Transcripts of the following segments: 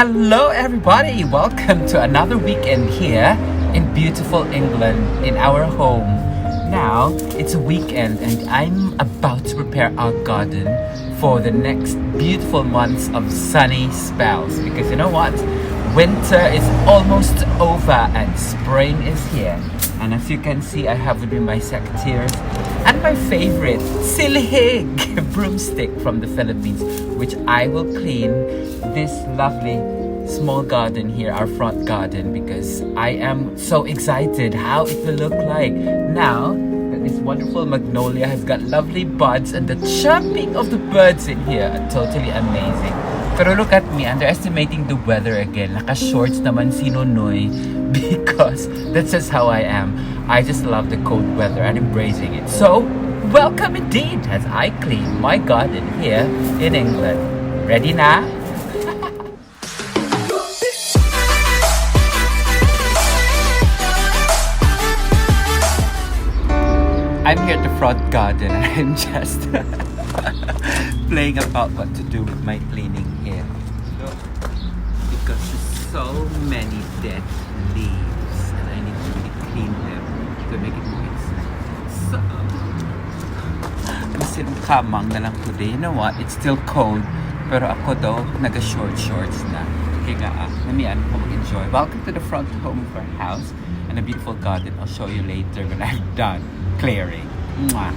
Hello everybody! Welcome to another weekend here in beautiful England in our home. Now, it's a weekend and I'm about to prepare our garden for the next beautiful months of sunny spells. Because you know what? Winter is almost over and spring is here. And as you can see, I have with me my secateurs and my favorite silhig broomstick from the Philippines, which I will clean this lovely small garden here, our front garden, because I am so excited how it will look like now that this wonderful magnolia has got lovely buds and the chirping of the birds in here are totally amazing. Pero look at me, underestimating the weather again. Naka-shorts naman si Nonoy because that's just how I am. I just love the cold weather and embracing it. So, welcome indeed as I clean my garden here in England. Ready na? I'm here at the front garden and I'm just playing about what to do with my cleaning here. Look, because there's so many dead leaves and I need to really clean them to make it more exciting. So, masinkamang na lang today. You know what? It's still cold. Pero ako daw, naga-shorts na. Kaya namian ko mag-enjoy. Welcome to the front home of our house and a beautiful garden. I'll show you later when I'm done clearing. Mwah.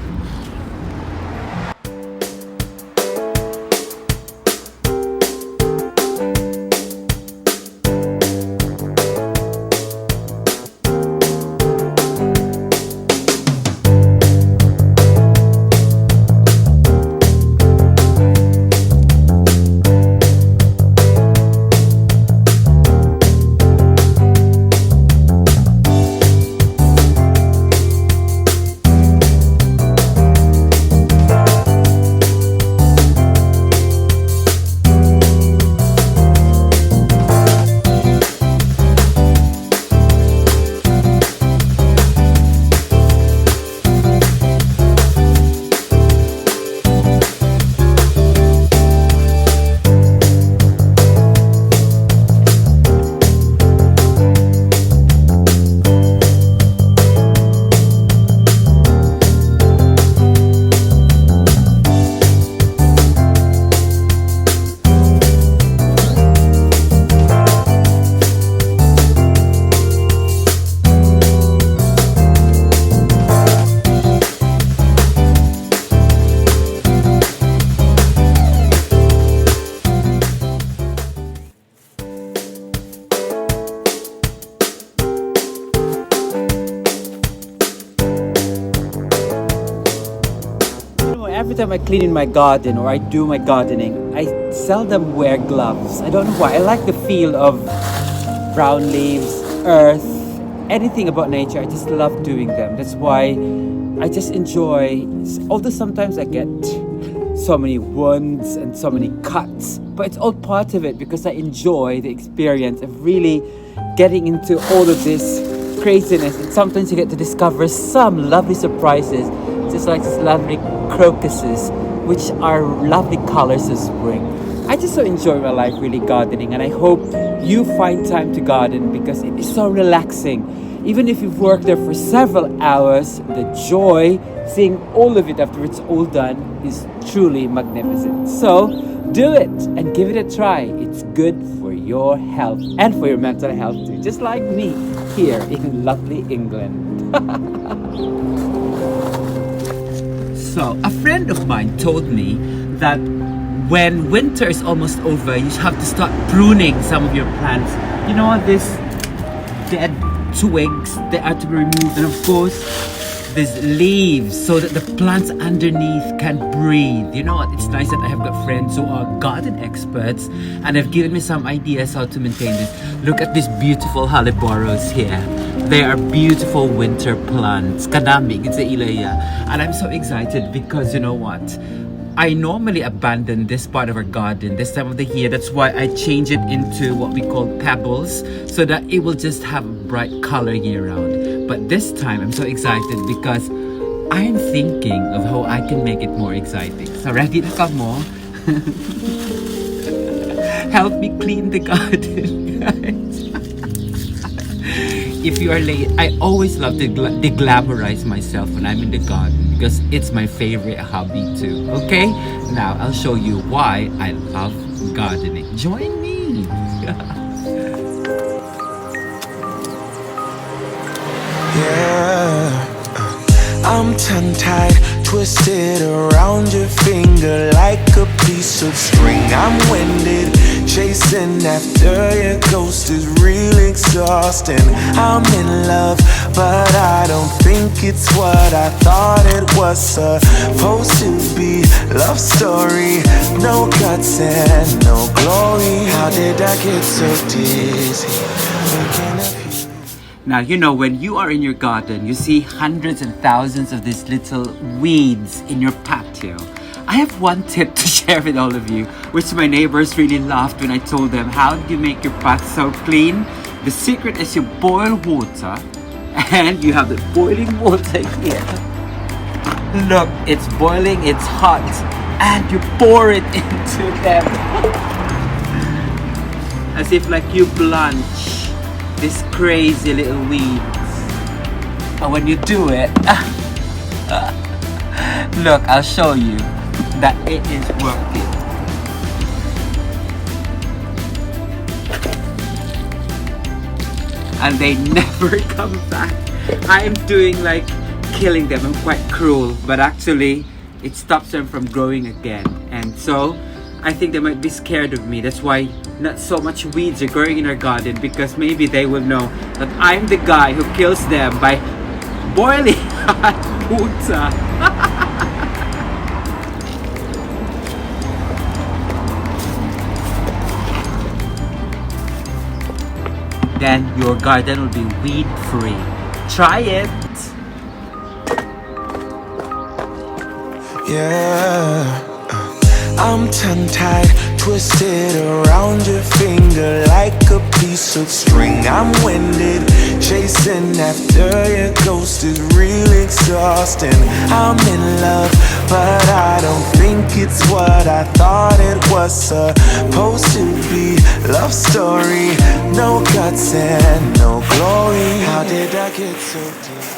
Every time I clean in my garden or I do my gardening, I seldom wear gloves. I don't know why. I like the feel of brown leaves, earth, anything about nature. I just love doing them. That's why I just enjoy, although sometimes I get so many wounds and so many cuts, but it's all part of it because I enjoy the experience of really getting into all of this craziness, and sometimes you get to discover some lovely surprises, just like these lovely crocuses, which are lovely colors of spring. I just so enjoy my life really gardening, and I hope you find time to garden because it is so relaxing. Even if you've worked there for several hours, the joy, seeing all of it after it's all done is truly magnificent. So do it and give it a try. It's good for your health and for your mental health too, just like me here in lovely England. So, a friend of mine told me that when winter is almost over, you have to start pruning some of your plants. You know, these dead twigs, they are to be removed. And of course, these leaves so that the plants underneath can breathe. You know what? It's nice that I have got friends who are garden experts and have given me some ideas how to maintain this. Look at these beautiful haliboros here. They are beautiful winter plants. Kadamig, it's a ilaya. And I'm so excited because you know what? I normally abandon this part of our garden this time of the year. That's why I change it into what we call pebbles so that it will just have a bright color year round. But this time I'm so excited because I'm thinking of how I can make it more exciting. So ready na ka mo? help me clean the garden, guys. If you are late, I always love to de-glamorize myself when I'm in the garden because it's my favorite hobby too. Okay, now I'll show you why I love gardening. Join me. Yeah, I'm tongue-tied, twisted around your finger like a piece of string. I'm winded, chasing after your ghost is real exhausting. I'm in love, but I don't think it's what I thought it was supposed to be. Love story, no guts and no glory. How did I get so dizzy? Thinking of you. Now, you know, when you are in your garden, you see hundreds and thousands of these little weeds in your patio. I have one tip to share with all of you, which my neighbors really laughed when I told them, how do you make your path so clean? The secret is you boil water, and you have the boiling water here. Look, it's boiling, it's hot, and you pour it into them. As if like you blanch these crazy little weeds. And when you do it, look, I'll show you that it is working. And they never come back. I'm doing like killing them. I'm quite cruel, but actually it stops them from growing again. And so I think they might be scared of me. That's why not so much weeds are growing in our garden, because maybe they will know that I'm the guy who kills them by boiling hot water. Then your garden will be weed free. Try it. Yeah, I'm tongue-tied, twisted around your finger like a piece of string. I'm winded, chasing after your ghost is real exhausting. I'm in love, but I don't think it's what I thought it was supposed to be. Love story, no guts and no glory. How did I get so deep?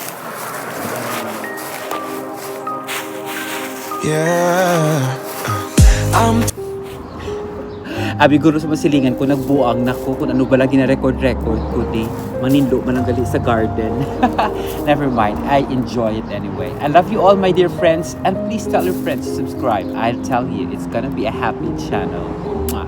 Yeah, I'm Abi guro sa masilingan ko, nagbuang na ko kung ano ba lagi na record-record ko di manindo man ang gali sa garden. Never mind, I enjoy it anyway. I love you all, my dear friends, and please tell your friends to subscribe. I'll tell you, it's gonna be a happy channel. Mwah.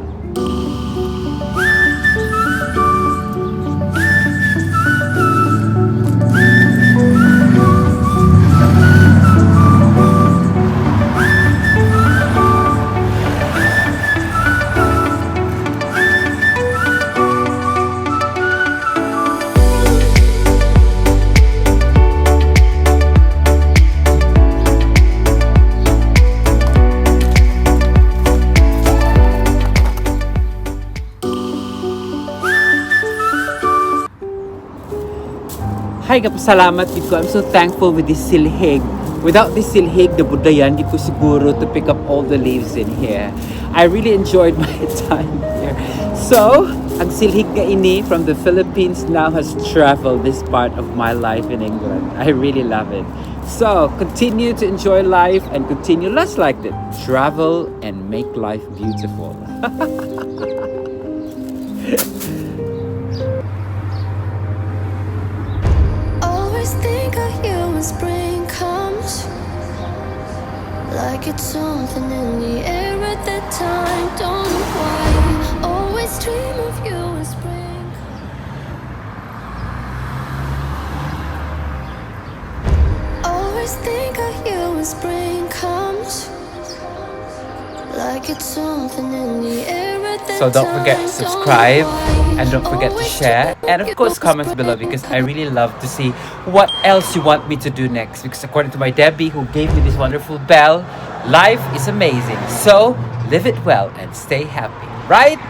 Hi, kapasalamat gid ko. I'm so thankful with this silhig. Without this silhig, the budayan, gid ko siguro to pick up all the leaves in here. I really enjoyed my time here. So, ang silhig nga ini from the Philippines now has traveled this part of my life in England. I really love it. So, continue to enjoy life and continue, let's like it, travel and make life beautiful. Think of you when spring comes, like it's something in the air at that time. Don't know why, always dream of you when spring comes. Always think of you when spring comes, like it's something in the air at that time. So don't forget to subscribe and don't forget to share, and of course comments below, because I really love to see what else you want me to do next, because according to my Debbie who gave me this wonderful bell, life is amazing. So live it well and stay happy, right?